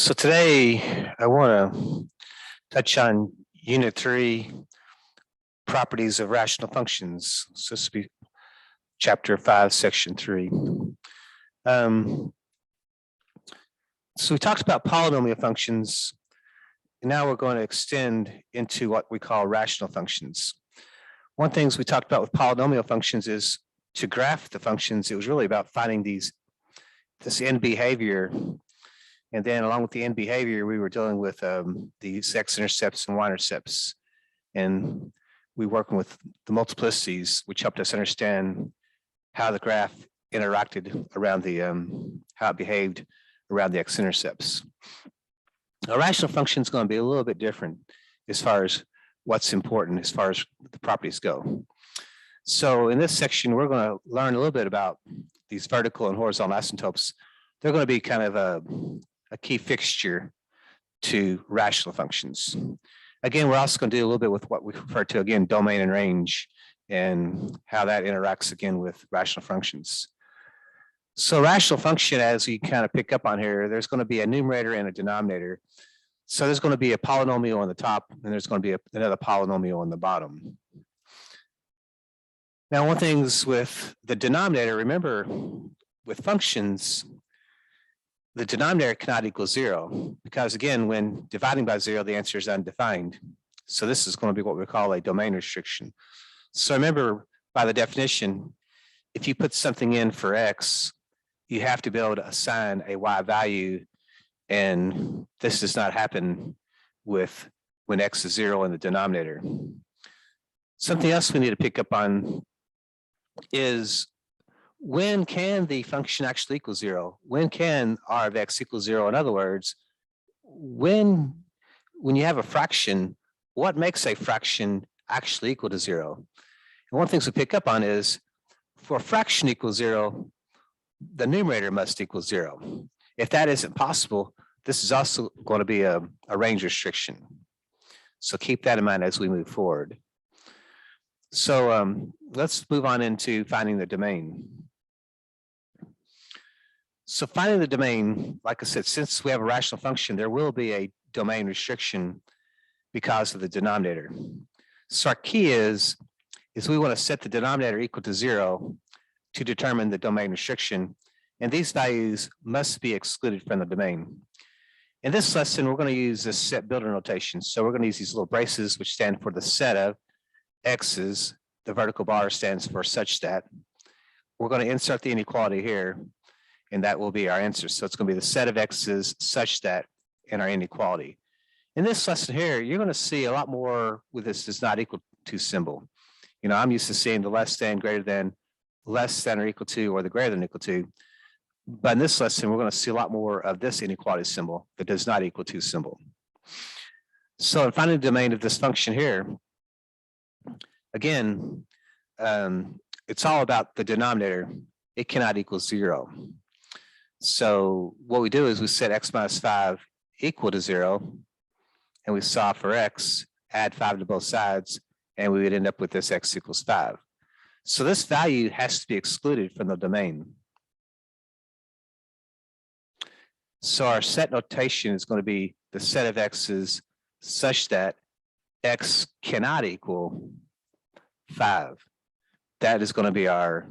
So today I want to touch on Unit 3, properties of rational functions. So this will be Chapter 5, Section 3. So we talked about polynomial functions. And now we're going to extend into what we call rational functions. One thing we talked about with polynomial functions is to graph the functions. It was really about finding this end behavior. And then along with the end behavior, we were dealing with these x-intercepts and y-intercepts. And we were working with the multiplicities, which helped us understand how the graph interacted around the, how it behaved around the x-intercepts. A rational function is going to be a little bit different as far as what's important as far as the properties go. So in this section, we're going to learn a little bit about these vertical and horizontal asymptotes. They're going to be kind of a key fixture to rational functions. Again, we're also going to do a little bit with what we refer to, again, domain and range, and how that interacts again with rational functions. So rational function, as you kind of pick up on here, there's going to be a numerator and a denominator. So there's going to be a polynomial on the top, and there's going to be another polynomial on the bottom. Now, one thing's with the denominator, remember, with functions, the denominator cannot equal 0, because again, when dividing by 0, the answer is undefined. So this is going to be what we call a domain restriction. So remember, by the definition, if you put something in for x, you have to be able to assign a y value, and this does not happen with when x is 0 in the denominator. Something else we need to pick up on is, when can the function actually equal 0? When can r of x equal 0? In other words, when you have a fraction, what makes a fraction actually equal to 0? And one of the things we pick up on is, for a fraction equals 0, the numerator must equal 0. If that isn't possible, this is also going to be a range restriction. So keep that in mind as we move forward. So let's move on into finding the domain. So finding the domain, like I said, since we have a rational function, there will be a domain restriction because of the denominator. So our key is we want to set the denominator equal to 0 to determine the domain restriction, and these values must be excluded from the domain. In this lesson, we're going to use this set builder notation. So we're going to use these little braces, which stand for the set of x's. The vertical bar stands for such that. We're going to insert the inequality here, and that will be our answer. So it's going to be the set of x's such that, and our inequality. In this lesson here, you're going to see a lot more with this does not equal to symbol. You know, I'm used to seeing the less than, greater than, less than or equal to, or the greater than equal to. But in this lesson, we're going to see a lot more of this inequality symbol, that does not equal to symbol. So in finding the domain of this function here, again, it's all about the denominator. It cannot equal 0. So what we do is we set x minus 5 equal to 0, and we solve for x, add 5 to both sides, and we would end up with this x equals 5. So this value has to be excluded from the domain. So our set notation is going to be the set of x's such that x cannot equal 5. That is going to be our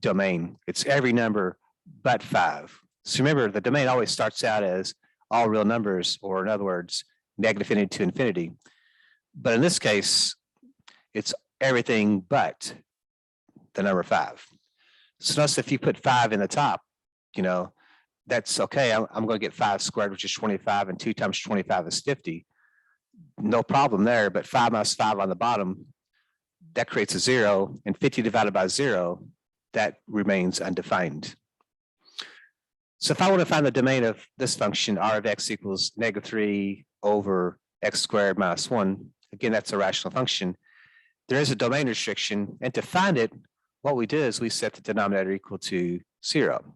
domain. It's every number but 5. So remember, the domain always starts out as all real numbers, or in other words, negative infinity to infinity. But in this case, it's everything but the number 5. So notice if you put 5 in the top, you know, that's okay. I'm going to get 5 squared, which is 25, and 2 times 25 is 50. No problem there, but 5 minus 5 on the bottom, that creates a 0, and 50 divided by 0, that remains undefined. So if I want to find the domain of this function, r of x equals -3 over x squared minus 1, again, that's a rational function, there is a domain restriction, and to find it, what we did is we set the denominator equal to 0.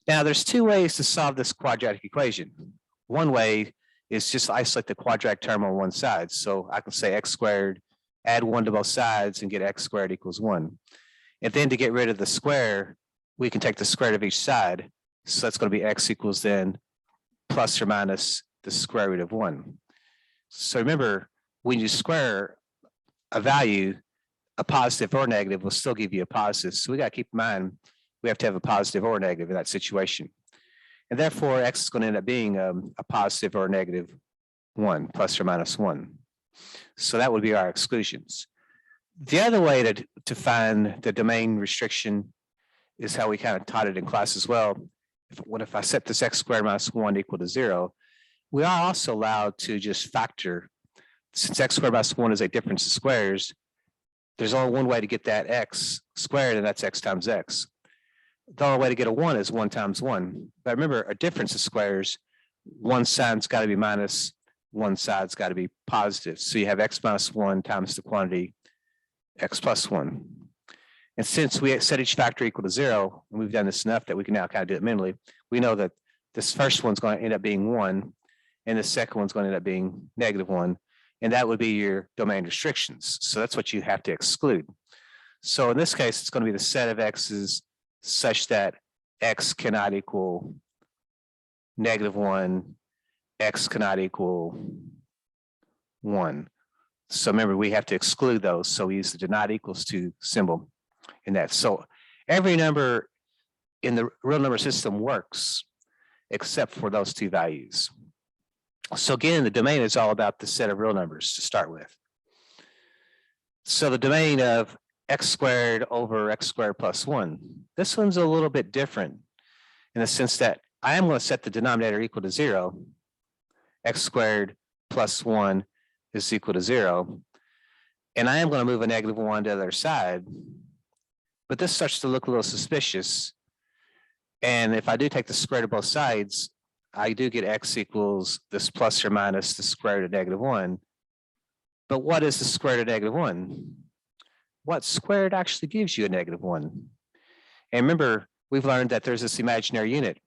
Now, there's 2 ways to solve this quadratic equation. One way is just isolate the quadratic term on one side. So I can say x squared, add 1 to both sides, and get x squared equals 1. And then to get rid of the square, we can take the square root of each side. So that's going to be x equals then plus or minus the square root of 1. So remember, when you square a value, a positive or negative will still give you a positive. So we got to keep in mind, we have to have a positive or negative in that situation. And therefore, x is going to end up being a positive or negative 1, plus or minus 1. So that would be our exclusions. The other way to find the domain restriction is how we kind of taught it in class as well. If I set this x squared minus 1 equal to 0, we are also allowed to just factor. Since x squared minus 1 is a difference of squares, there's only one way to get that x squared, and that's x times x. The only way to get a 1 is 1 times 1. But remember, a difference of squares, one side's got to be minus, one side's got to be positive. So you have x minus 1 times the quantity x plus 1. And since we set each factor equal to 0, and we've done this enough that we can now kind of do it mentally, we know that this first one's going to end up being 1, and the second one's going to end up being negative 1, and that would be your domain restrictions. So that's what you have to exclude. So in this case, it's going to be the set of x's such that x cannot equal negative 1, x cannot equal 1. So remember, we have to exclude those. So we use the do not equals to symbol in that. So every number in the real number system works except for those two values. So again, the domain is all about the set of real numbers to start with. So the domain of x squared over x squared plus 1. This one's a little bit different in the sense that I am going to set the denominator equal to 0. X squared plus 1 is equal to 0. And I am going to move a negative 1 to the other side. But this starts to look a little suspicious. And if I do take the square root of both sides, I do get x equals this plus or minus the square root of negative 1. But what is the square root of negative 1? What squared actually gives you a negative 1? And remember, we've learned that there's this imaginary unit.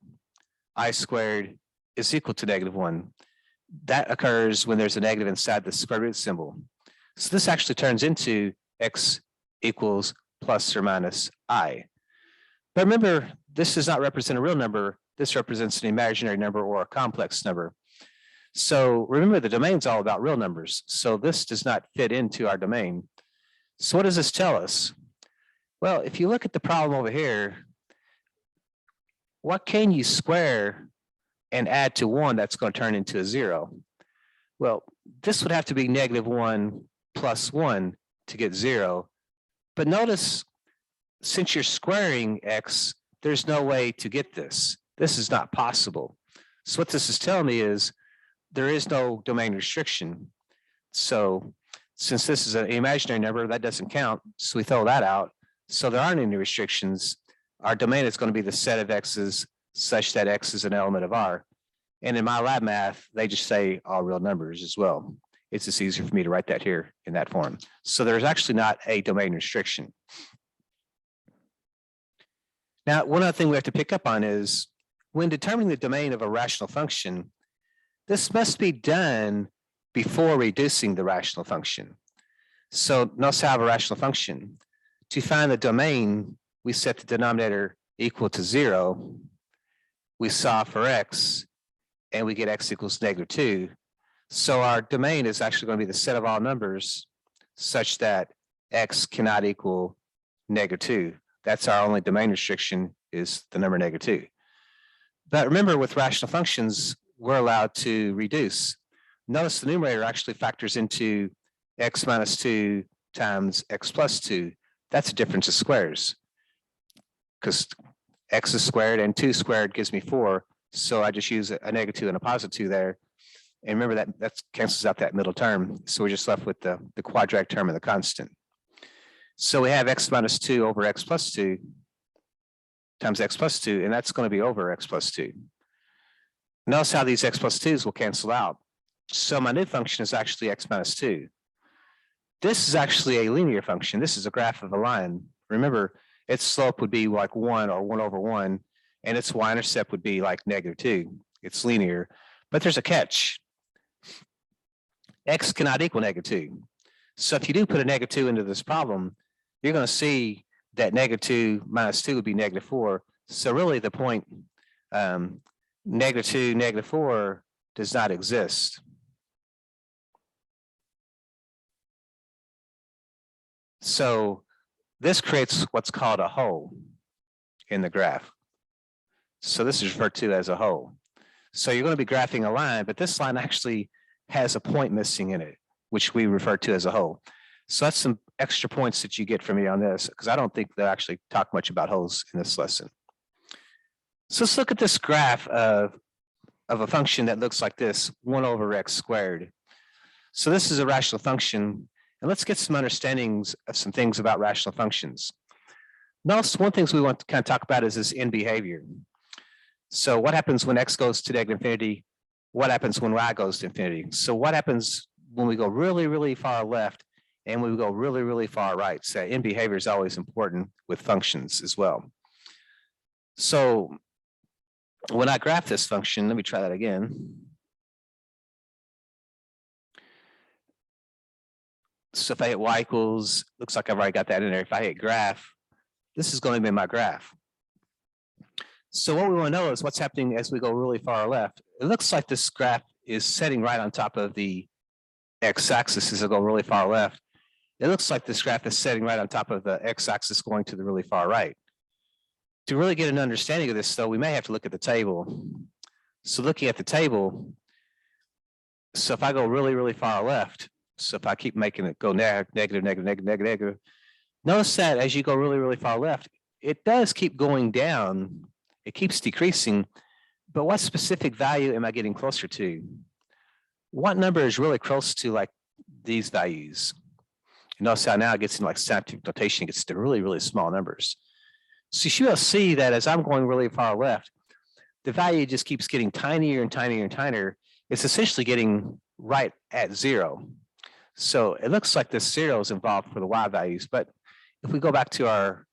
I squared is equal to negative 1. That occurs when there's a negative inside the square root symbol. So this actually turns into x equals plus or minus I. But remember, this does not represent a real number. This represents an imaginary number or a complex number. So remember, the domain's all about real numbers. So this does not fit into our domain. So what does this tell us? Well, if you look at the problem over here, what can you square and add to 1 that's going to turn into a 0? Well, this would have to be negative 1 plus 1 to get 0. But notice, since you're squaring x, there's no way to get this. This is not possible. So what this is telling me is there is no domain restriction. So since this is an imaginary number, that doesn't count. So we throw that out. So there aren't any restrictions. Our domain is going to be the set of x's such that x is an element of R. And in my lab math, they just say all real numbers as well. It's just easier for me to write that here in that form. So there's actually not a domain restriction. Now, one other thing we have to pick up on is when determining the domain of a rational function, this must be done before reducing the rational function. So notice how I have a rational function. To find the domain, we set the denominator equal to 0. We solve for x, and we get x equals negative 2. So our domain is actually going to be the set of all numbers such that x cannot equal negative 2. That's our only domain restriction, is the number negative 2. But remember, with rational functions, we're allowed to reduce. Notice the numerator actually factors into x minus 2 times x plus 2. That's a difference of squares, because x is squared and 2 squared gives me 4. So I just use a negative 2 and a positive 2 there. And remember that cancels out that middle term. So we're just left with the quadratic term and the constant. So we have x minus 2 over x plus 2 times x plus 2, and that's going to be over x plus 2. Notice how these x plus 2's will cancel out. So my new function is actually x minus 2. This is actually a linear function. This is a graph of a line. Remember, its slope would be like 1 or 1 over 1, and its y-intercept would be like negative 2. It's linear, but there's a catch. X cannot equal negative 2. So if you do put a negative 2 into this problem, you're going to see that negative 2 minus 2 would be negative 4. So really the point -2, -4 does not exist. So this creates what's called a hole in the graph. So this is referred to as a hole. So you're going to be graphing a line, but this line actually has a point missing in it, which we refer to as a hole. So that's some extra points that you get from me on this, because I don't think they'll actually talk much about holes in this lesson. So let's look at this graph of a function that looks like this, 1/x². So this is a rational function, and let's get some understandings of some things about rational functions. Notice one thing we want to kind of talk about is this end behavior. So what happens when x goes to -infinity? What happens when y goes to infinity? So what happens when we go really, really far left and when we go really, really far right? So end behavior is always important with functions as well. So when I graph this function, let me try that again. So if I hit y equals, looks like I've already got that in there. If I hit graph, this is going to be my graph. So what we want to know is what's happening as we go really far left. It looks like this graph is setting right on top of the x-axis as I go really far left. It looks like this graph is setting right on top of the x-axis going to the really far right. To really get an understanding of this, though, we may have to look at the table. So looking at the table, so if I go really, really far left, so if I keep making it go negative, notice that as you go really, really far left, it does keep going down. It keeps decreasing, but what specific value am I getting closer to? What number is really close to like these values? You notice how now it gets in like scientific notation, it gets to really, really small numbers. So you will see that as I'm going really far left, the value just keeps getting tinier and tinier and tinier. It's essentially getting right at 0. So it looks like this 0 is involved for the y values. But if we go back to our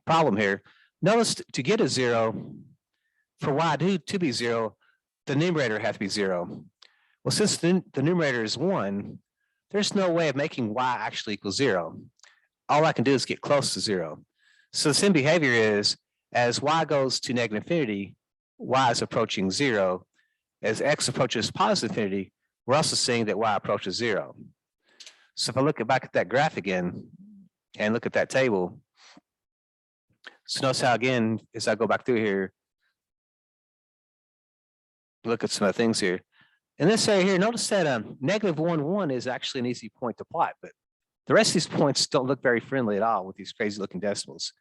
problem here, notice to get a 0, for y to be 0, the numerator has to be 0. Well, since the numerator is 1, there's no way of making y actually equal 0. All I can do is get close to 0. So the same behavior is, as y goes to -infinity, y is approaching 0. As x approaches positive infinity, we're also seeing that y approaches 0. So if I look back at that graph again and look at that table, so notice how again, as I go back through here, look at some of the things here. In this area here, notice that -1, 1 is actually an easy point to plot, but the rest of these points don't look very friendly at all with these crazy looking decimals.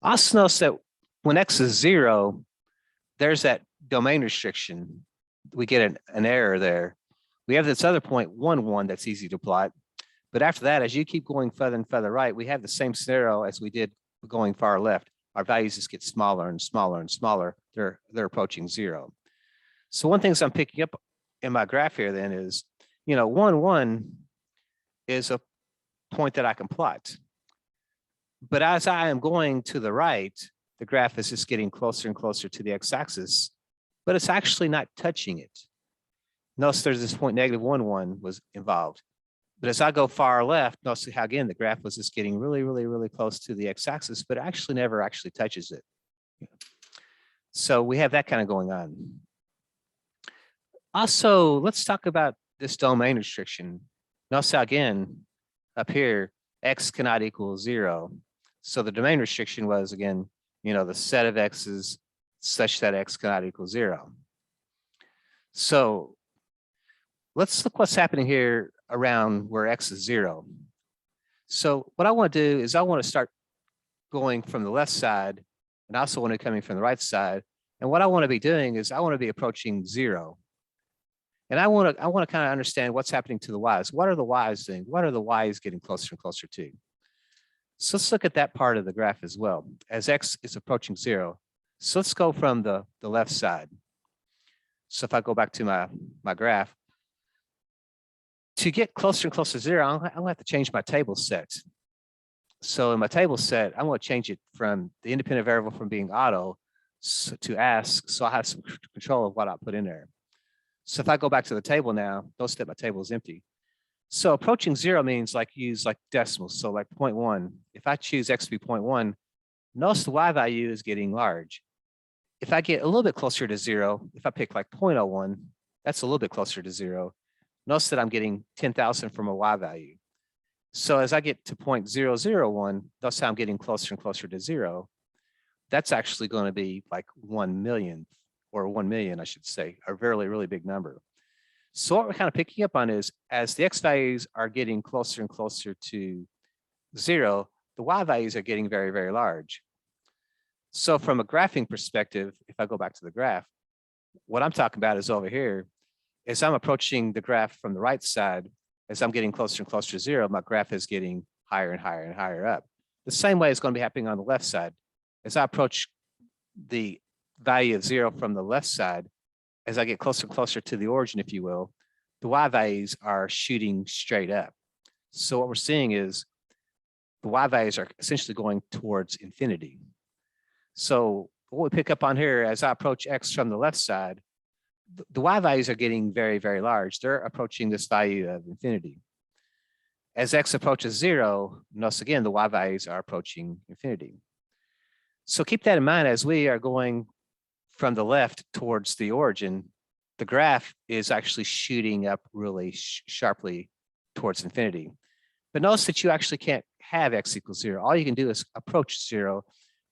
Also notice that when x is 0, there's that domain restriction. We get an error there. We have this other point, 1, 1, that's easy to plot. But after that, as you keep going further and further right, we have the same scenario as we did going far left. Our values just get smaller and smaller and smaller. They're approaching 0. So one thing I'm picking up in my graph here then is, 1, 1 is a point that I can plot. But as I am going to the right, the graph is just getting closer and closer to the x-axis, but it's actually not touching it. Notice there's this point -1, 1 was involved. But as I go far left, notice how again the graph was just getting really, really, really close to the x-axis, but actually never actually touches it. So we have that kind of going on. Also, let's talk about this domain restriction. Notice how again, up here, x cannot equal 0. So the domain restriction was again, the set of x's such that x cannot equal 0. So let's look what's happening here around where x is 0. So what I want to do is I want to start going from the left side and also want to coming from the right side. And what I want to be doing is I want to be approaching 0. And I want to kind of understand what's happening to the y's. What are the y's doing? What are the y's getting closer and closer to? So let's look at that part of the graph as well, as x is approaching 0. So let's go from the left side. So if I go back to my graph, to get closer and closer to 0, I'm going to have to change my table set. So in my table set, I'm going to change it from the independent variable from being auto to ask, so I have some control of what I put in there. So if I go back to the table now, notice that my table is empty. So approaching 0 means use decimals. So like 0.1. If I choose x to be 0.1, notice the y value is getting large. if I get a little bit closer to 0, if I pick like 0.01, that's a little bit closer to 0. Notice that I'm getting 10,000 from a y value. So as I get to 0.001, notice how I'm getting closer and closer to 0. That's actually going to be like 1 millionth, or 1 million, I should say, a really, really big number. So what we're kind of picking up on is, as the x values are getting closer and closer to 0, the y values are getting very, very large. So from a graphing perspective, if I go back to the graph, what I'm talking about is over here, as I'm approaching the graph from the right side, as I'm getting closer and closer to 0, my graph is getting higher and higher and higher up. The same way is going to be happening on the left side. As I approach the value of 0 from the left side, as I get closer and closer to the origin, if you will, the y values are shooting straight up. So what we're seeing is the y values are essentially going towards infinity. So what we pick up on here, as I approach x from the left side, the y values are getting very, very large. They're approaching this value of infinity. As x approaches 0, notice again, the y values are approaching infinity. So keep that in mind as we are going from the left towards the origin, the graph is actually shooting up really sharply towards infinity. But notice that you actually can't have x equals 0. All you can do is approach 0.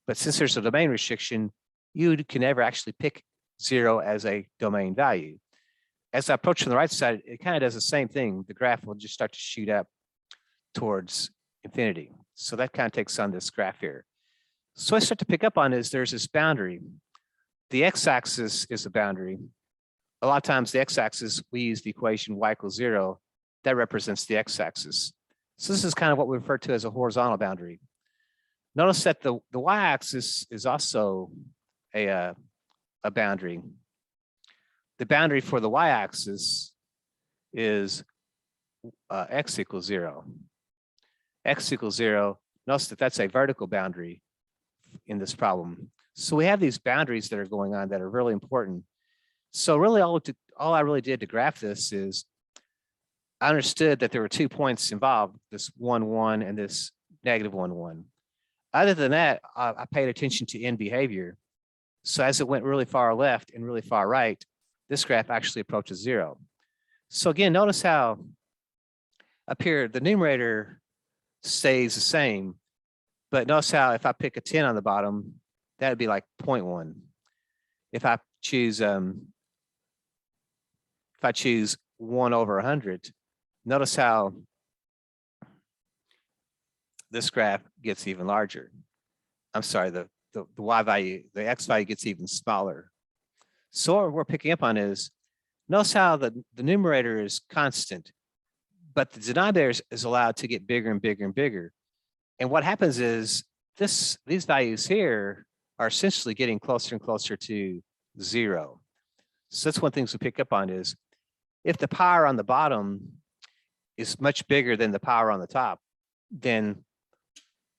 But since there's a domain restriction, you can never actually pick 0 as a domain value. As I approach from the right side, it kind of does the same thing. The graph will just start to shoot up towards infinity. So that kind of takes on this graph here. So I start to pick up on is there's this boundary. The x-axis is a boundary. A lot of times the x-axis, we use the equation y equals 0. That represents the x-axis. So this is kind of what we refer to as a horizontal boundary. Notice that the y-axis is also a boundary. The boundary for the y-axis is x equals 0. X equals 0. Notice that that's a vertical boundary in this problem. So we have these boundaries that are going on that are really important. So really all I really did to graph this is I understood that there were 2 points involved, this 1, 1 and this negative 1, 1. Other than that, I paid attention to end behavior. So as it went really far left and really far right, this graph actually approaches 0. So again, notice how up here, the numerator stays the same, but notice how if I pick a 10 on the bottom, that would be like 0.1. If I choose 1 over 100, notice how this graph gets even larger. I'm sorry, the y value, the x value gets even smaller. So what we're picking up on is, notice how the numerator is constant, but the denominator is allowed to get bigger and bigger and bigger. And what happens is these values here are essentially getting closer and closer to 0. So that's one thing we pick up on is, if the power on the bottom is much bigger than the power on the top, then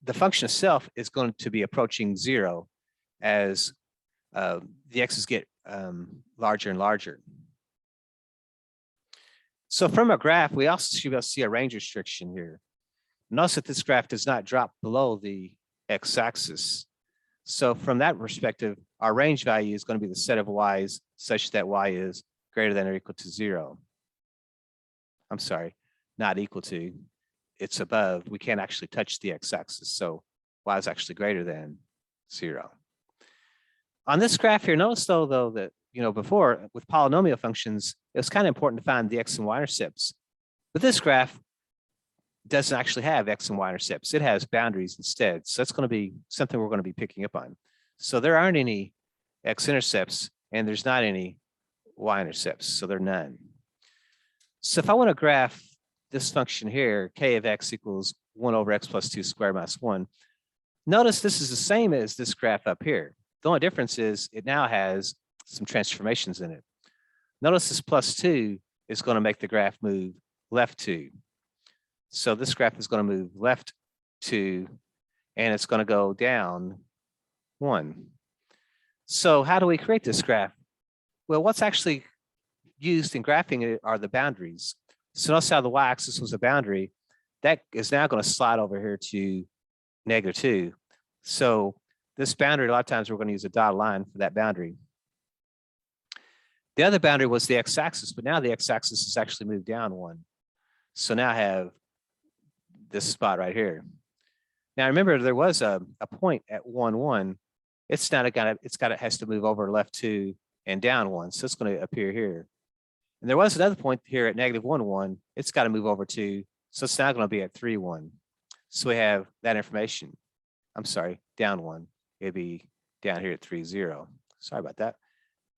the function itself is going to be approaching 0 as the x's get larger and larger. So from a graph, we also should be able to see a range restriction here. Notice that this graph does not drop below the x-axis. So from that perspective, our range value is going to be the set of y's such that y is greater than or equal to 0. I'm sorry, not equal to. It's above. We can't actually touch the x-axis, so y is actually greater than 0. On this graph here, notice though that before with polynomial functions, it was kind of important to find the x and y intercepts. But this graph doesn't actually have x and y intercepts. It has boundaries instead. So that's going to be something we're going to be picking up on. So there aren't any x intercepts and there's not any y intercepts. So there are none. So if I want to graph this function here, k of x equals 1 over x plus 2 squared minus 1, notice this is the same as this graph up here. The only difference is it now has some transformations in it. Notice this plus 2 is going to make the graph move left 2. So this graph is going to move left 2, and it's going to go down 1. So how do we create this graph? Well, what's actually used in graphing it are the boundaries. So notice how the y-axis was a boundary. That is now going to slide over here to -2. So This boundary, a lot of times we're going to use a dotted line for that boundary. The other boundary was the x-axis, but now the x-axis has actually moved down one. So now I have this spot right here. Now remember, there was a point at 1, 1. It's not it has to move over left 2 and down 1. So it's going to appear here. And there was another point here at negative 1, 1. It's got to move over 2. So it's now going to be at 3, 1. So we have that information. I'm sorry, down 1. It'd be down here at 3, 0. Sorry about that.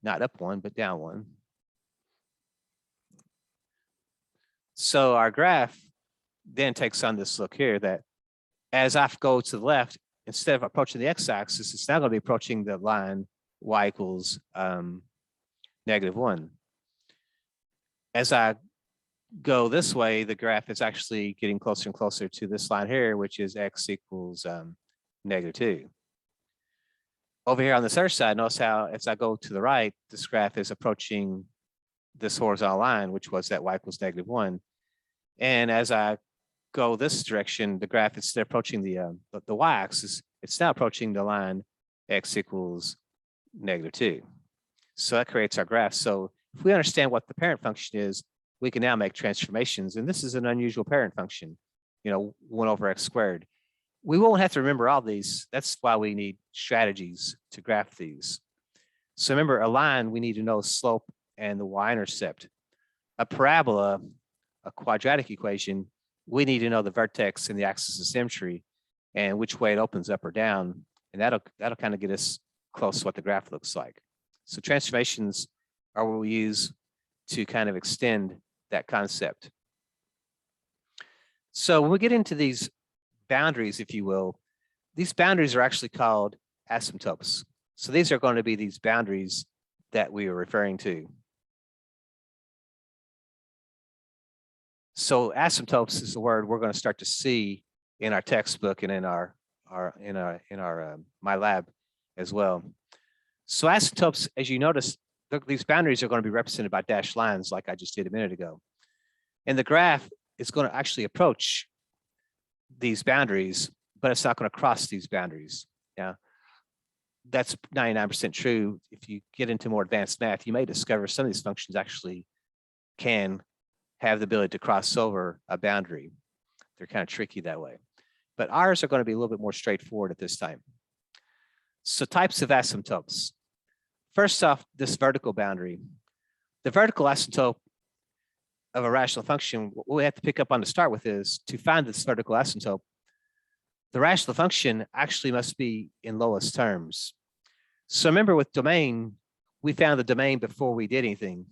Not up 1, but down 1. So our graph then takes on this look here that as I go to the left, instead of approaching the x-axis, it's now going to be approaching the line y equals negative 1. As I go this way, the graph is actually getting closer and closer to this line here, which is x equals negative 2. Over here on this other side, notice how as I go to the right, this graph is approaching this horizontal line, which was that y equals negative 1. And as I go this direction, the graph, instead of approaching the y-axis, it's now approaching the line x equals negative 2. So that creates our graph. So if we understand what the parent function is, we can now make transformations. And this is an unusual parent function, 1 over x squared. We won't have to remember all these. That's why we need strategies to graph these. So remember, a line, we need to know slope and the y-intercept. A parabola, a quadratic equation, we need to know the vertex and the axis of symmetry and which way it opens up or down. And that'll kind of get us close to what the graph looks like. So transformations are what we use to kind of extend that concept. So when we get into these boundaries, if you will, these boundaries are actually called asymptotes. So these are going to be these boundaries that we are referring to. So asymptotes is the word we're going to start to see in our textbook and in our my lab as well. So asymptotes, as you notice, these boundaries are going to be represented by dashed lines like I just did a minute ago. And the graph is going to actually approach these boundaries, but it's not going to cross these boundaries. Yeah, that's 99% true. If you get into more advanced math, you may discover some of these functions actually can have the ability to cross over a boundary. They're kind of tricky that way. But ours are going to be a little bit more straightforward at this time. So types of asymptotes. First off, this vertical boundary. The vertical asymptote of a rational function, what we have to pick up on to start with is to find this vertical asymptote, the rational function actually must be in lowest terms. So remember with domain, we found the domain before we did anything.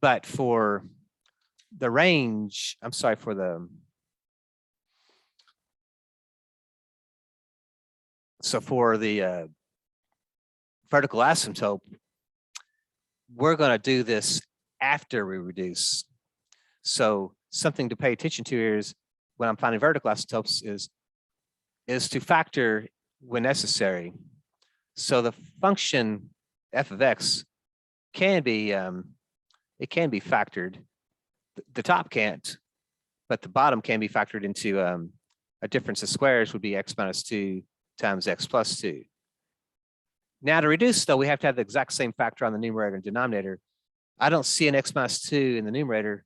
But for the range, for the vertical asymptote, we're going to do this after we reduce. So something to pay attention to here is when I'm finding vertical asymptotes is to factor when necessary. So the function f of x can be factored. The top can't, but the bottom can be factored into a difference of squares would be x minus 2 times x plus 2. Now to reduce, though, we have to have the exact same factor on the numerator and denominator. I don't see an x minus 2 in the numerator,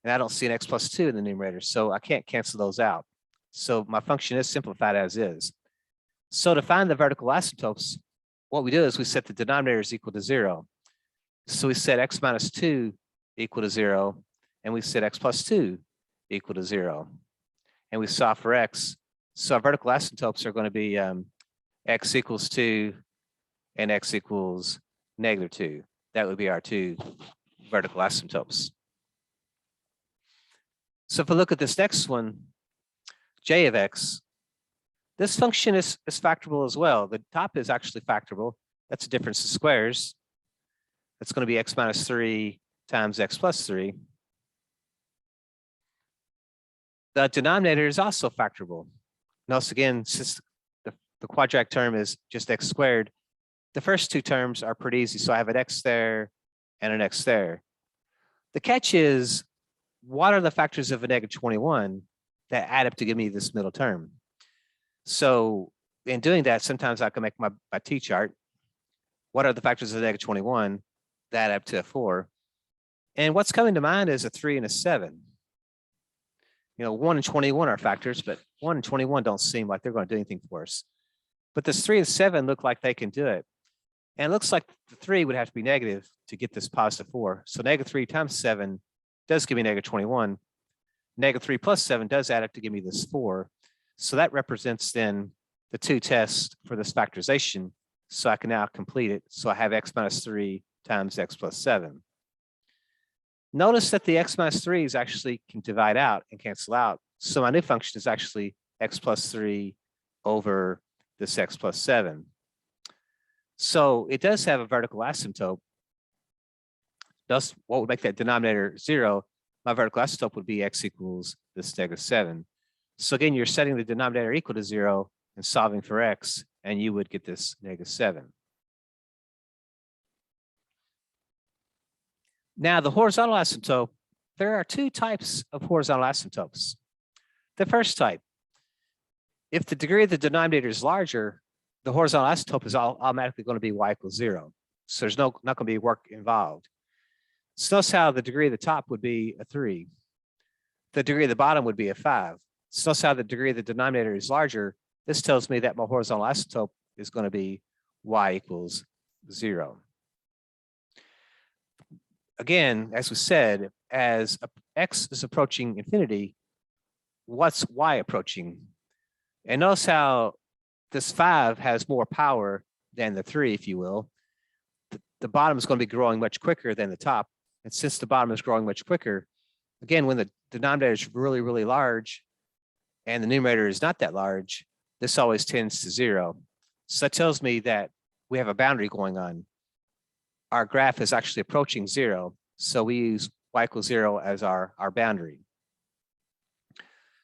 and I don't see an x plus 2 in the numerator, so I can't cancel those out. So my function is simplified as is. So to find the vertical asymptotes, what we do is we set the denominators equal to 0. So we set x minus 2 equal to 0, and we set x plus 2 equal to 0. And we solve for x. So our vertical asymptotes are going to be x equals 2 and x equals negative 2. That would be our two vertical asymptotes. So if we look at this next one, j of x, this function is factorable as well. The top is actually factorable. That's a difference of squares. That's going to be x minus 3 times x plus 3. The denominator is also factorable. Notice again, since the quadratic term is just x squared, the first two terms are pretty easy. So I have an x there and an x there. The catch is, what are the factors of a negative 21 that add up to give me this middle term? So in doing that, sometimes I can make my t-chart. What are the factors of negative 21 that add up to a 4? And what's coming to mind is a 3 and a 7. 1 and 21 are factors, but 1 and 21 don't seem like they're going to do anything for us. But this 3 and 7 look like they can do it. And it looks like the 3 would have to be negative to get this positive 4. So negative 3 times 7 does give me negative 21. Negative 3 plus 7 does add up to give me this 4. So that represents then the 2 tests for this factorization. So I can now complete it. So I have x minus 3 times x plus 7. Notice that the x minus 3 is actually can divide out and cancel out. So my new function is actually x plus 3 over this x plus 7. So it does have a vertical asymptote. Thus, what would make that denominator 0? My vertical asymptote would be x equals this negative 7. So again, you're setting the denominator equal to 0 and solving for x, and you would get this negative 7. Now, the horizontal asymptote, there are 2 types of horizontal asymptotes. The first type, if the degree of the denominator is larger, the horizontal asymptote is automatically going to be y equals 0. So there's not going to be work involved. So notice how the degree of the top would be a 3. The degree of the bottom would be a 5. So notice how the degree of the denominator is larger. This tells me that my horizontal asymptote is going to be y equals 0. Again, as we said, as x is approaching infinity, what's y approaching? And notice how this 5 has more power than the 3, if you will. The bottom is going to be growing much quicker than the top. And since the bottom is growing much quicker, again, when the denominator is really, really large and the numerator is not that large, this always tends to 0. So that tells me that we have a boundary going on. Our graph is actually approaching 0. So we use y equals 0 as our boundary.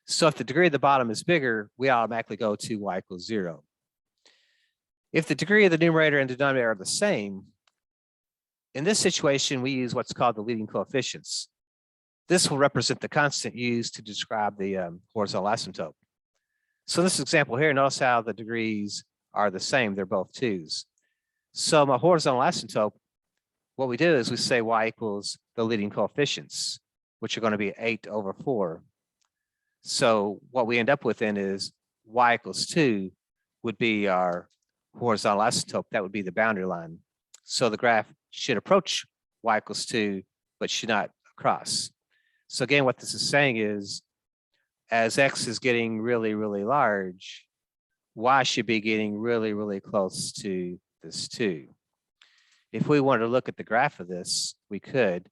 So if the degree of the bottom is bigger, we automatically go to y equals 0. If the degree of the numerator and denominator are the same, in this situation, we use what's called the leading coefficients. This will represent the constant used to describe the horizontal asymptote. So this example here, notice how the degrees are the same. They're both 2's. So my horizontal asymptote, what we do is we say y equals the leading coefficients, which are going to be 8 over 4. So what we end up with then is y equals 2 would be our horizontal asymptote. That would be the boundary line. So the graph should approach y equals 2, but should not cross. So again, what this is saying is, as x is getting really, really large, y should be getting really, really close to this 2. If we wanted to look at the graph of this, we could.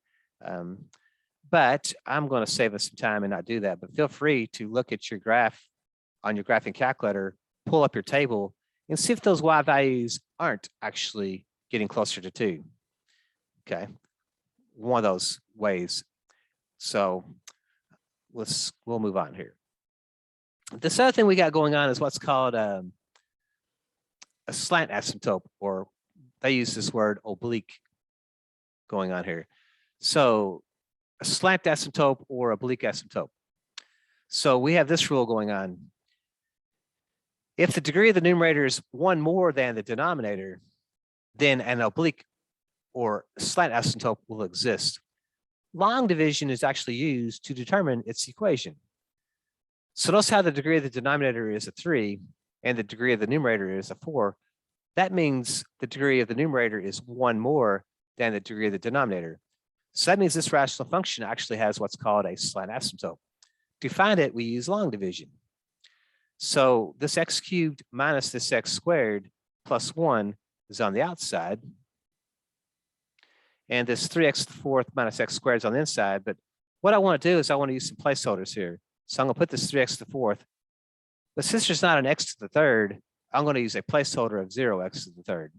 But I'm going to save us some time and not do that. But feel free to look at your graph on your graphing calculator, pull up your table, and see if those y values aren't actually getting closer to 2. Okay, one of those ways. So we'll move on here. This other thing we got going on is what's called a slant asymptote, or they use this word oblique going on here. So a slant asymptote or oblique asymptote. So we have this rule going on. If the degree of the numerator is 1 more than the denominator, then an oblique or slant asymptote will exist. Long division is actually used to determine its equation. So notice how the degree of the denominator is a 3 and the degree of the numerator is a 4. That means the degree of the numerator is 1 more than the degree of the denominator. So that means this rational function actually has what's called a slant asymptote. To find it, we use long division. So this x cubed minus this x squared plus 1 is on the outside. And this 3x to the 4th minus x squared is on the inside. But what I want to do is I want to use some placeholders here. So I'm going to put this 3x to the 4th. But since there's not an x to the 3rd, I'm going to use a placeholder of 0x to the 3rd.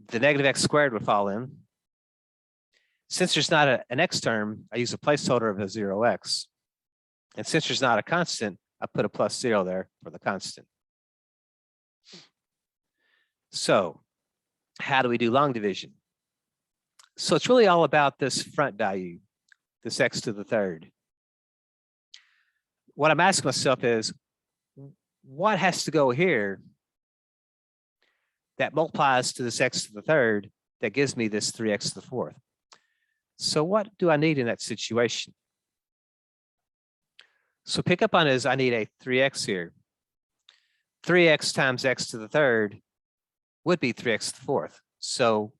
The negative x squared would fall in. Since there's not an x term, I use a placeholder of a 0x. And since there's not a constant, I put a plus 0 there for the constant. So how do we do long division? So it's really all about this front value, this x to the 3rd. What I'm asking myself is, what has to go here that multiplies to this x to the third that gives me this 3x to the fourth? So what do I need in that situation? So pick up on is I need a 3x here. 3x times x to the third would be 3x to the fourth. So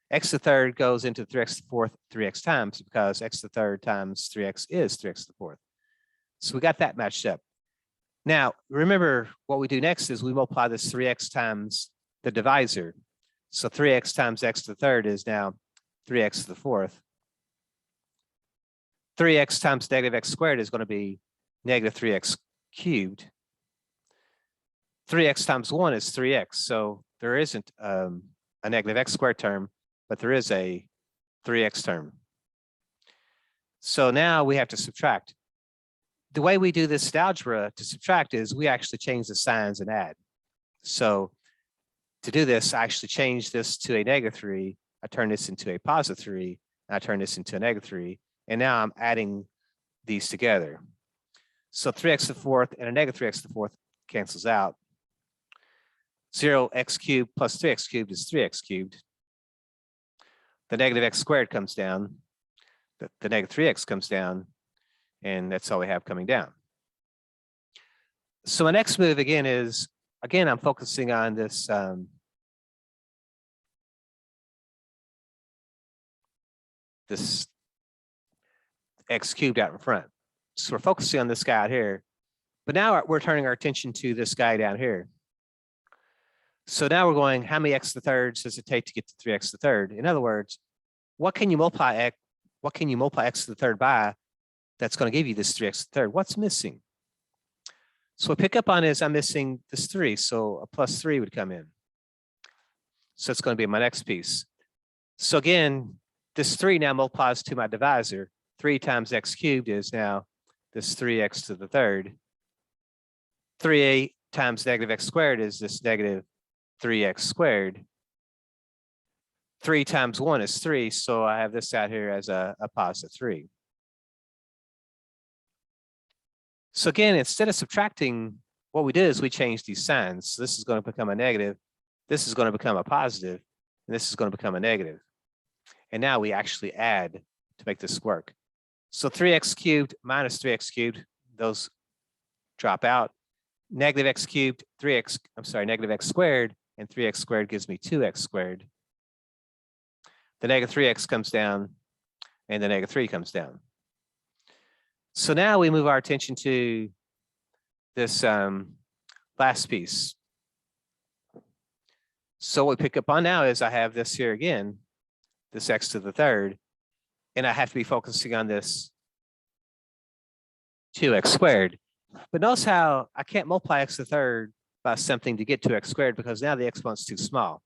x to the third goes into 3x to the fourth 3x times, because x to the third times 3x is 3x to the fourth. So we got that matched up. Now, remember what we do next is we multiply this 3x times the divisor. So 3x times x to the third is now 3x to the fourth. 3x times negative x squared is going to be negative 3x cubed. 3x times 1 is 3x. So there isn't a negative x squared term, but there is a 3x term. So now we have to subtract. The way we do this algebra to subtract is we actually change the signs and add. So to do this, I actually change this to a -3. I turn this into a +3. And I turn this into a -3. And now I'm adding these together. So 3x to the fourth and a -3x to the fourth cancels out. 0x cubed plus 3x cubed is 3x cubed. The negative x squared comes down. The negative 3x comes down. And that's all we have coming down. So my next move again is, again, I'm focusing on this this x cubed out in front. So we're focusing on this guy out here, but now we're turning our attention to this guy down here. So now we're going, how many x to the thirds does it take to get to 3x to the third? In other words, what can you multiply x to the third by that's going to give you this 3x to the third? What's missing? So what I pick up on is I'm missing this 3, so a +3 would come in. So it's going to be my next piece. So again, this 3 now multiplies to my divisor. 3 times x cubed is now this 3x to the third. 3 times negative x squared is this negative 3x squared. 3 times 1 is 3, so I have this out here as a +3. So again, instead of subtracting, what we did is we changed these signs. So this is going to become a negative, this is going to become a positive, and this is going to become a negative. And now we actually add to make this work. So 3x cubed minus 3x cubed, those drop out. Negative x cubed, negative x squared, and 3x squared gives me 2x squared. The negative 3x comes down, and the negative 3 comes down. So now we move our attention to this last piece. So what we pick up on now is I have this here again, this x to the third, and I have to be focusing on this 2x squared. But notice how I can't multiply x to the third by something to get 2x squared, because now the exponent's too small.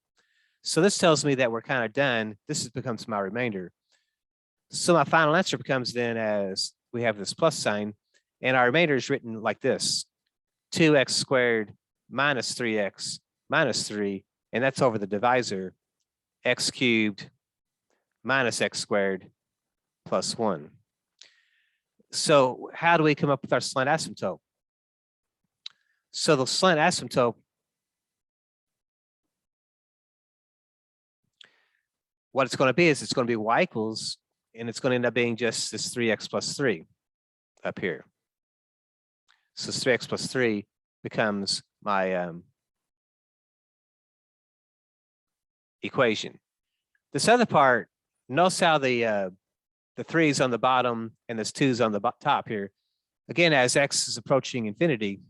So this tells me that we're kind of done. This becomes my remainder. So my final answer becomes then as we have this plus sign, and our remainder is written like this: 2x squared minus 3x minus 3, and that's over the divisor, x cubed minus x squared plus 1. So how do we come up with our slant asymptote? So the slant asymptote, what it's going to be is it's going to be y equals, and it's going to end up being just this 3x plus 3 up here. So this 3x plus 3 becomes my equation. This other part, notice how the 3 is on the bottom and this 2 is on the top here. Again, as x is approaching infinity,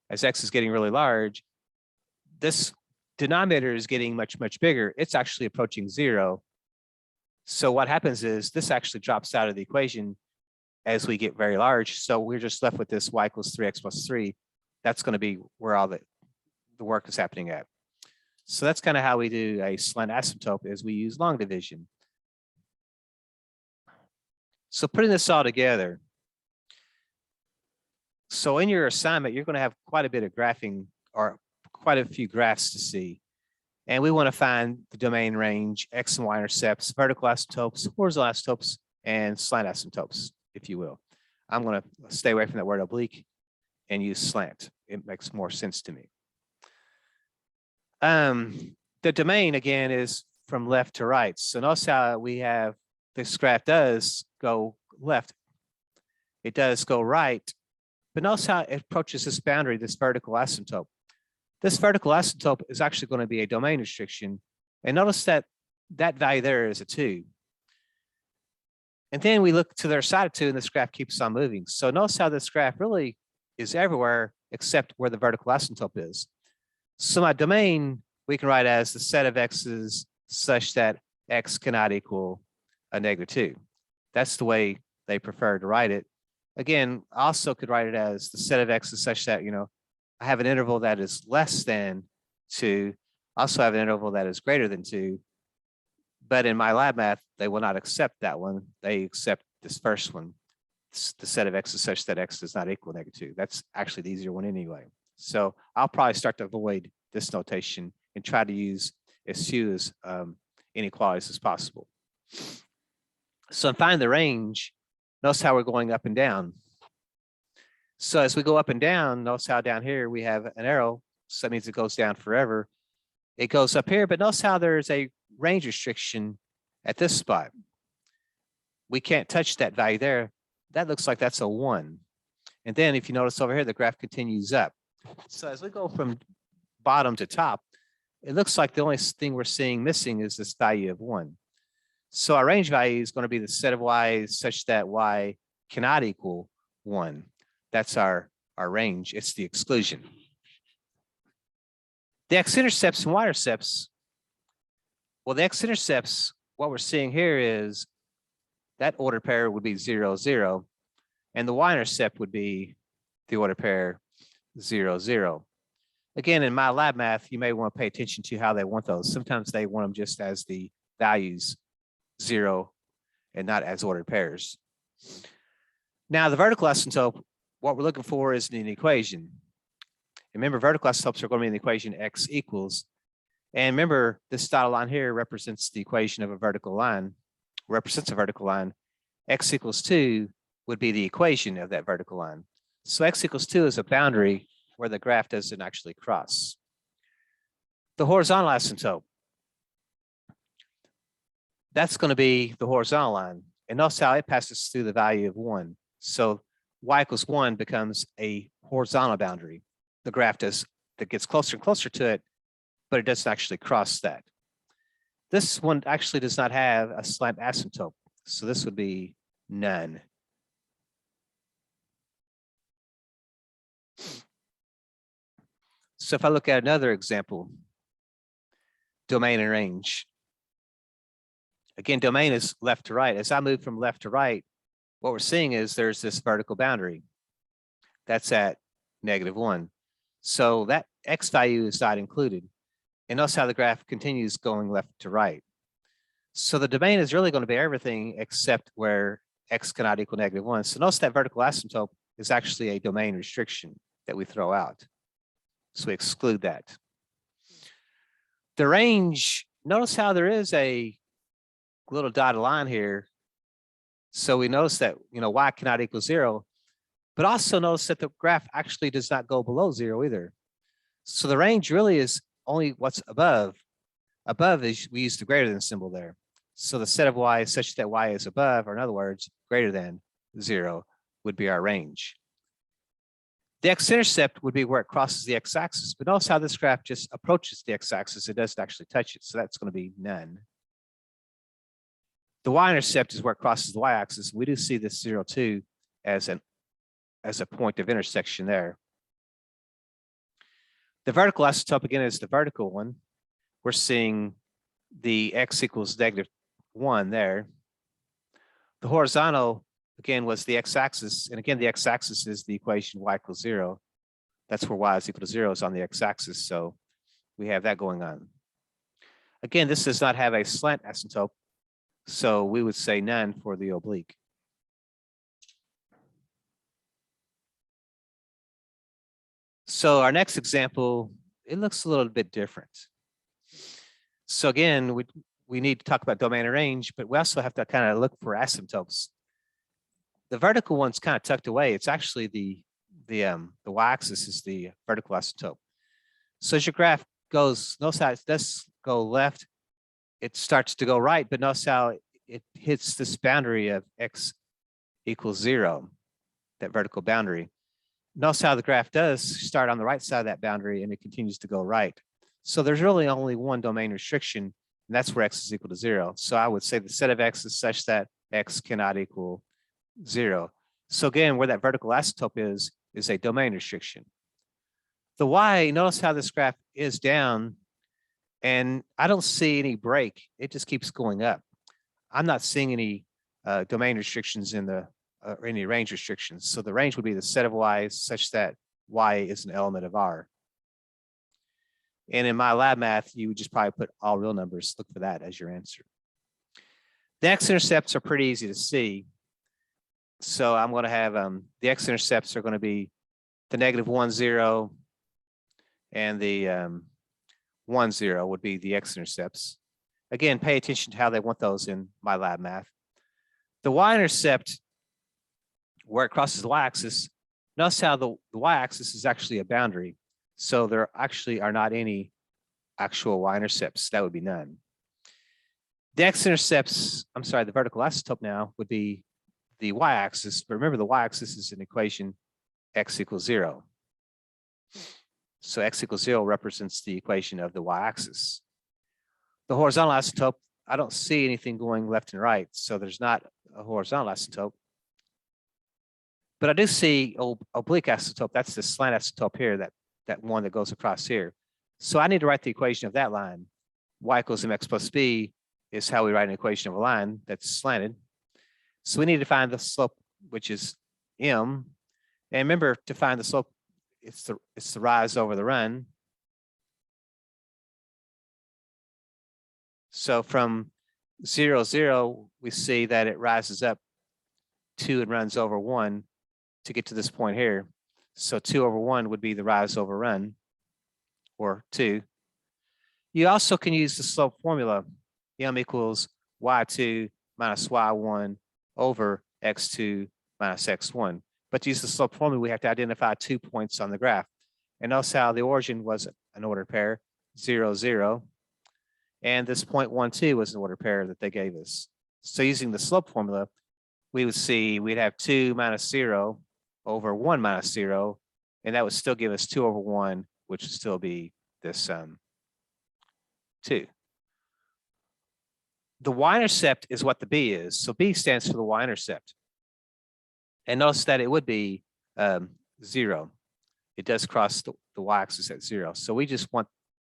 as x is getting really large, this denominator is getting much, much bigger. It's actually approaching 0. So what happens is this actually drops out of the equation as we get very large. So we're just left with this y equals 3x plus 3. That's going to be where all the work is happening at. So that's kind of how we do a slant asymptote, is we use long division. So putting this all together, so in your assignment, you're going to have quite a bit of graphing, or quite a few graphs to see. And we want to find the domain range, x and y intercepts, vertical asymptotes, horizontal asymptotes, and slant asymptotes, if you will. I'm going to stay away from that word oblique. and use slant. It makes more sense to me. The domain again is from left to right. So notice how we have this graph does go left. It does go right, but notice how it approaches this boundary, this vertical asymptote. This vertical asymptote is actually going to be a domain restriction. And notice that that value there is a 2. And then we look to their side of 2 and this graph keeps on moving. So notice how this graph really is everywhere except where the vertical asymptote is. So my domain, we can write as the set of x's such that x cannot equal a -2. That's the way they prefer to write it. Again, I also could write it as the set of x's such that, I have an interval that is less than 2. I also have an interval that is greater than 2. But in my lab math, they will not accept that one. They accept this first one, the set of x's such that x does not equal -2. That's actually the easier one anyway. So I'll probably start to avoid this notation and try to use as few as inequalities as possible. So find the range. Notice how we're going up and down. So as we go up and down, notice how down here we have an arrow. So that means it goes down forever. It goes up here, but notice how there's a range restriction at this spot. We can't touch that value there. That looks like that's a 1. And then if you notice over here, the graph continues up. So as we go from bottom to top, it looks like the only thing we're seeing missing is this value of 1. So our range value is going to be the set of y's such that y cannot equal 1. That's our range. It's the exclusion. The x-intercepts and y-intercepts. Well, the x-intercepts, what we're seeing here is that ordered pair would be 0, 0. And the y-intercept would be the ordered pair 0, 0. Again, in my lab math, you may want to pay attention to how they want those. Sometimes they want them just as the values 0 and not as ordered pairs. Now, the vertical asymptote, what we're looking for is an equation. Remember, vertical asymptotes are going to be in the equation x equals. And remember, this dotted line here represents the equation of a vertical line, represents a vertical line. X equals 2 would be the equation of that vertical line. So x equals 2 is a boundary where the graph doesn't actually cross. The horizontal asymptote, that's going to be the horizontal line. And notice how it passes through the value of 1. So y equals 1 becomes a horizontal boundary. The graph that gets closer and closer to it, but it doesn't actually cross that. This one actually does not have a slant asymptote. So this would be none. So if I look at another example, domain and range. Again, domain is left to right. As I move from left to right, what we're seeing is there's this vertical boundary. That's at -1. So that x value is not included. And notice how the graph continues going left to right. So the domain is really going to be everything except where x cannot equal -1. So notice that vertical asymptote is actually a domain restriction that we throw out. So we exclude that. The range, notice how there is a little dotted line here. So we notice that, y cannot equal 0, but also notice that the graph actually does not go below 0 either. So the range really is only what's above. Above is, we use the greater than symbol there. So the set of y is such that y is above, or in other words, greater than 0 would be our range. The x-intercept would be where it crosses the x-axis, but notice how this graph just approaches the x-axis. It doesn't actually touch it, so that's going to be none. The y-intercept is where it crosses the y-axis. We do see this 0, 2 as a point of intersection there. The vertical asymptote, again, is the vertical one. We're seeing the x equals -1 there. The horizontal, again, was the x-axis. And again, the x-axis is the equation y equals 0. That's where y is equal to 0 is on the x-axis. So we have that going on. Again, this does not have a slant asymptote. So we would say none for the oblique. So our next example, it looks a little bit different. So again, we need to talk about domain and range, but we also have to kind of look for asymptotes. The vertical one's kind of tucked away. It's actually the the y-axis is the vertical asymptote. So as your graph goes, notice how it does go left, it starts to go right, but notice how it hits this boundary of x equals 0, that vertical boundary. Notice how the graph does start on the right side of that boundary and it continues to go right. So there's really only one domain restriction, and that's where x is equal to 0. So I would say the set of x is such that x cannot equal 0. So again, where that vertical asymptote is a domain restriction. The y, notice how this graph is down, and I don't see any break. It just keeps going up. I'm not seeing any domain restrictions in the or any range restrictions. So the range would be the set of y's such that y is an element of R. And in my lab math, you would just probably put all real numbers. Look for that as your answer. The x-intercepts are pretty easy to see. So I'm going to have the x-intercepts are going to be the -1, 0, and the 1, 0 would be the x-intercepts. Again, pay attention to how they want those in my lab math. The y-intercept, where it crosses the y-axis, notice how the y-axis is actually a boundary. So there actually are not any actual y-intercepts. That would be none. The x-intercepts, I'm sorry, the vertical asymptote now would be the y-axis. But remember, the y-axis is an equation x equals 0. So x equals 0 represents the equation of the y-axis. The horizontal asymptote, I don't see anything going left and right. So there's not a horizontal asymptote. But I do see oblique asymptote. That's the slant asymptote here, that one that goes across here. So I need to write the equation of that line. Y equals mx plus b is how we write an equation of a line that's slanted. So we need to find the slope, which is m. And remember, to find the slope, it's the rise over the run. So from 0, 0, we see that it rises up 2 and runs over 1 to get to this point here. So 2 over 1 would be the rise over run, or 2. You also can use the slope formula. M equals y2 minus y1 over x2 minus x1. But to use the slope formula, we have to identify 2 points on the graph. And notice how the origin was an ordered pair, 0, 0. And this point 1, 2 was an ordered pair that they gave us. So using the slope formula, we would see we'd have 2 minus 0 over 1 minus 0, and that would still give us 2 over 1, which would still be this 2. The y-intercept is what the b is. So b stands for the y-intercept. And notice that it would be 0. It does cross the y-axis at 0. So we just want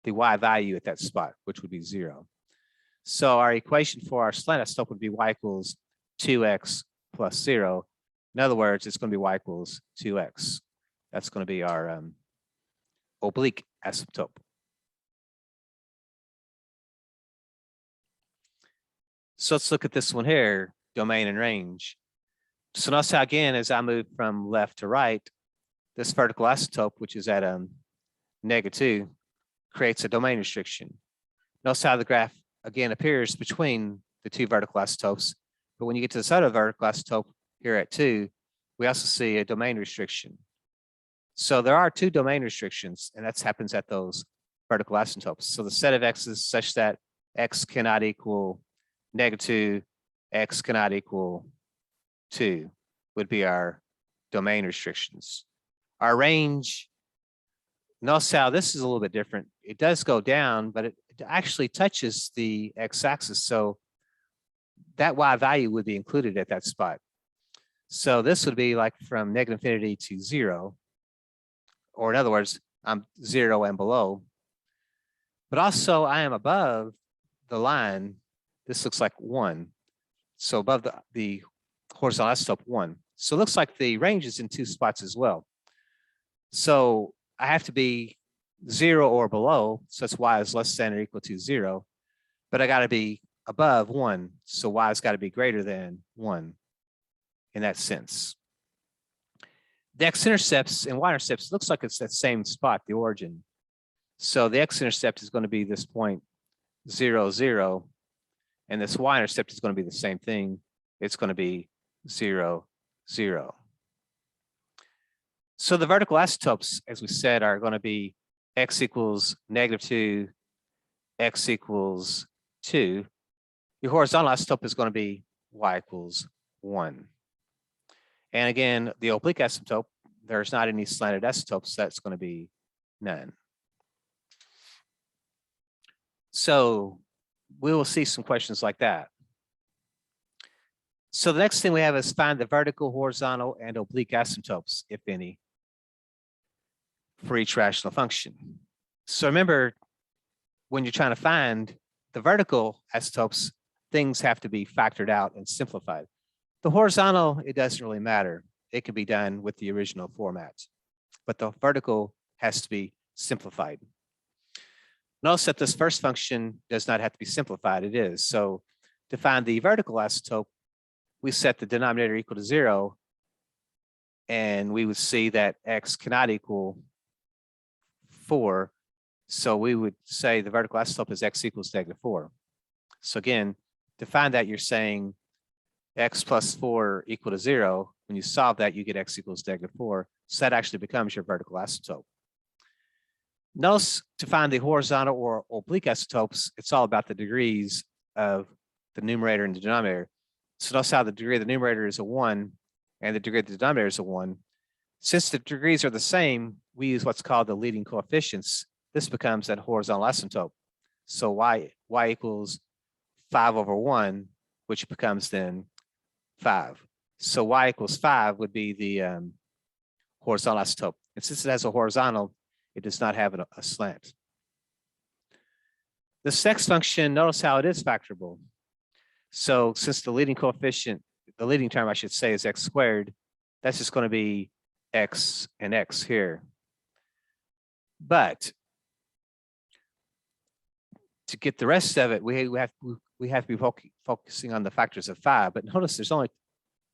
the y value at that spot, which would be 0. So our equation for our slant asymptote would be y equals 2x plus 0. In other words, it's going to be y equals 2x. That's going to be our oblique asymptote. So let's look at this one here, domain and range. So notice how, again, as I move from left to right, this vertical asymptote, which is at -2, creates a domain restriction. Notice how the graph, again, appears between the two vertical asymptotes. But when you get to this other vertical asymptote here at 2, we also see a domain restriction. So there are 2 domain restrictions, and that happens at those vertical asymptotes. So the set of x's such that x cannot equal -2, x cannot equal 2 would be our domain restrictions. Our range, notice how this is a little bit different. It does go down, but it actually touches the x-axis. So that y value would be included at that spot. So this would be like from -infinity to 0, or in other words, I'm 0 and below. But also I am above the line. This looks like 1. So above the horizontal asymptote 1. So it looks like the range is in 2 spots as well. So I have to be 0 or below, so that's y is less than or equal to 0. But I got to be above 1, so y has got to be greater than 1 in that sense. The x-intercepts and y-intercepts looks like it's that same spot, the origin. So the x-intercept is going to be this point 0, 0, and this y-intercept is going to be the same thing. It's going to be 0, 0. So the vertical isotopes, as we said, are going to be x equals -2, x equals 2. Your horizontal isotope is going to be y equals 1. And again, the oblique asymptote, there's not any slanted isotopes, that's going to be none. So we will see some questions like that. So the next thing we have is find the vertical, horizontal, and oblique asymptotes, if any, for each rational function. So remember, when you're trying to find the vertical isotopes, things have to be factored out and simplified. The horizontal, it doesn't really matter. It can be done with the original format, but the vertical has to be simplified. Notice that this first function does not have to be simplified. It is. So to find the vertical isotope, we set the denominator equal to 0, and we would see that x cannot equal 4. So we would say the vertical isotope is x equals -4. So again, to find that, you're saying x plus 4 equal to 0. When you solve that, you get x equals -4. So that actually becomes your vertical isotope. Notice to find the horizontal or oblique isotopes, it's all about the degrees of the numerator and the denominator. So notice how the degree of the numerator is a 1 and the degree of the denominator is a 1. Since the degrees are the same, we use what's called the leading coefficients. This becomes that horizontal asymptote. So y equals 5/1, which becomes then 5. So y equals 5 would be the horizontal isotope. And since it has a horizontal, it does not have a slant. This next function, notice how it is factorable. So since the leading coefficient, the leading term I should say, is x squared, that's just going to be x and x here. But to get the rest of it, we have to be focusing on the factors of 5. But notice there's only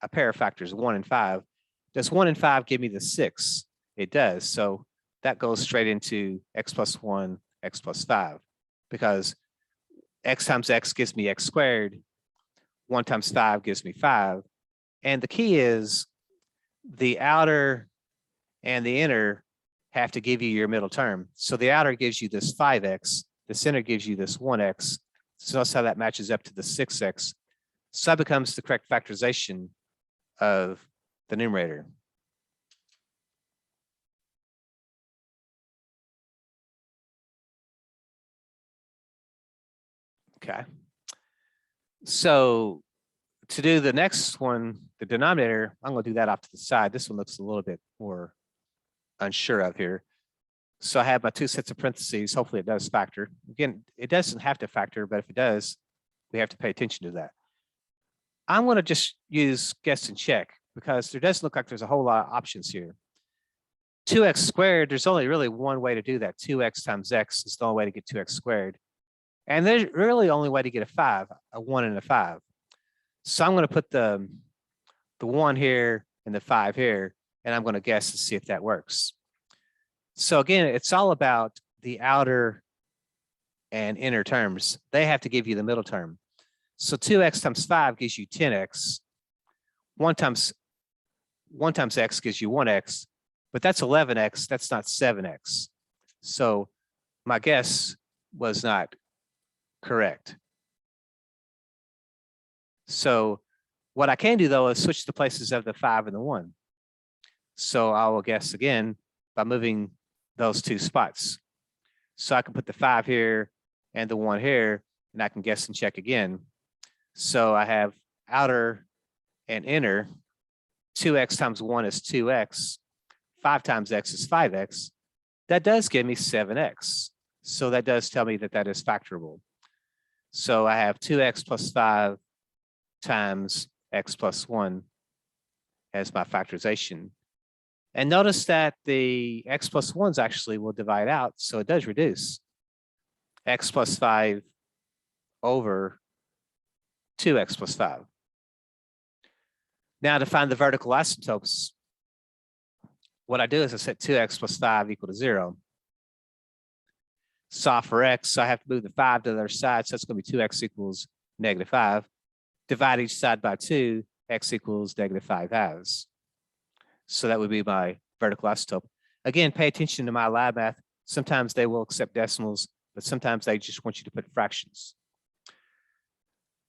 a pair of factors, 1 and 5. Does 1 and 5 give me the 6? It does. So that goes straight into x plus 1, x plus 5, because x times x gives me x squared. 1 times 5 gives me 5. And the key is the outer and the inner have to give you your middle term. So the outer gives you this 5x, the center gives you this 1x. So notice how that matches up to the 6x. So that becomes the correct factorization of the numerator. Okay. So to do the next one, the denominator, I'm going to do that off to the side. This one looks a little bit more unsure of here. So I have my 2 sets of parentheses. Hopefully it does factor. Again, it doesn't have to factor, but if it does, we have to pay attention to that. I'm going to just use guess and check because there doesn't look like there's a whole lot of options here. 2x squared, there's only really one way to do that. 2x times x is the only way to get 2x squared. And there's really only way to get a 5, a 1 and a 5. So I'm going to put the 1 here and the 5 here, and I'm going to guess to see if that works. So again, it's all about the outer and inner terms. They have to give you the middle term. So 2x times 5 gives you 10x. 1 times x gives you 1x, but that's 11x. That's not 7x. So my guess was not correct. So what I can do, though, is switch the places of the 5 and the 1. So I will guess again by moving those 2 spots. So I can put the 5 here and the 1 here, and I can guess and check again. So I have outer and inner. 2x times 1 is 2x. 5 times x is 5x. That does give me 7x. So that does tell me that that is factorable. So I have 2x plus 5 times x plus 1 as my factorization. And notice that the x plus 1s actually will divide out, so it does reduce. X plus 5 over 2x plus 5. Now to find the vertical isotopes, what I do is I set 2x plus 5 equal to 0. Solve for x, so I have to move the 5 to the other side, so it's going to be 2x equals -5. Divide each side by 2, x equals -5 halves. So that would be my vertical isotope. Again, pay attention to my lab math. Sometimes they will accept decimals, but sometimes they just want you to put fractions.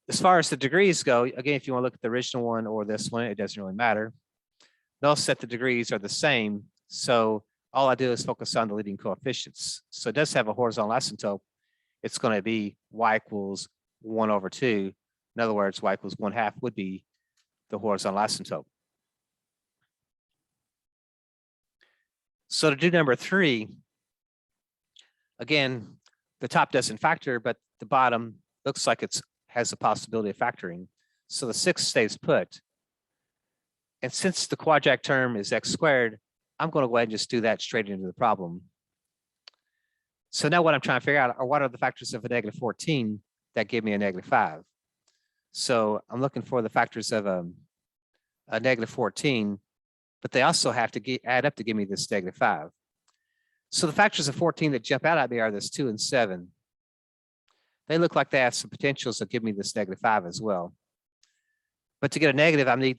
As far as the degrees go, again, if you want to look at the original one or this one, it doesn't really matter. Notice that the degrees are the same. So all I do is focus on the leading coefficients. So it does have a horizontal asymptote. It's going to be y equals 1/2. In other words, y equals 1/2 would be the horizontal asymptote. So to do number 3, again, the top doesn't factor, but the bottom looks like it has the possibility of factoring. So the 6 stays put. And since the quadratic term is x squared, I'm going to go ahead and just do that straight into the problem. So now what I'm trying to figure out are what are the factors of a -14 that give me a -5. So I'm looking for the factors of a -14, but they also have to add up to give me this -5. So the factors of 14 that jump out at me are this 2 and 7. They look like they have some potentials that give me this -5 as well. But to get a negative, I need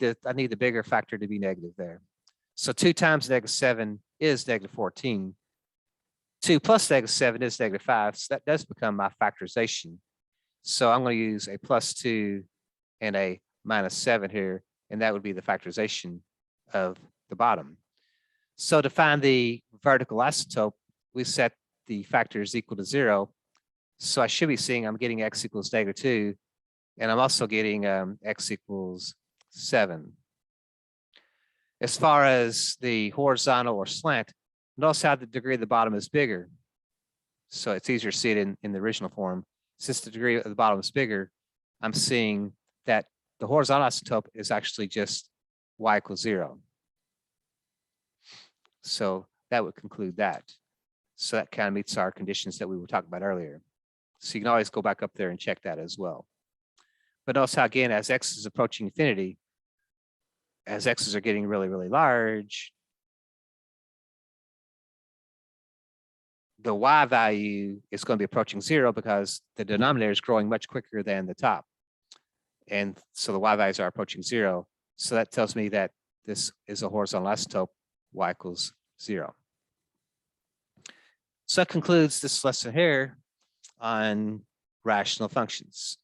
the bigger factor to be negative there. So 2 times -7 is -14. 2 plus -7 is -5. So that does become my factorization. So I'm going to use a +2 and a -7 here, and that would be the factorization of the bottom. So to find the vertical isotope, we set the factors equal to 0. So I should be seeing I'm getting x equals -2, and I'm also getting x equals 7. As far as the horizontal or slant, notice how the degree of the bottom is bigger. So it's easier to see it in the original form. Since the degree of the bottom is bigger, I'm seeing that the horizontal isotope is actually just y equals 0. So that would conclude that. So that kind of meets our conditions that we were talking about earlier. So you can always go back up there and check that as well. But notice how, again, as x is approaching infinity, as x's are getting really, really large, the y value is going to be approaching 0 because the denominator is growing much quicker than the top. And so the y values are approaching 0. So that tells me that this is a horizontal isotope, y equals 0. So that concludes this lesson here on rational functions.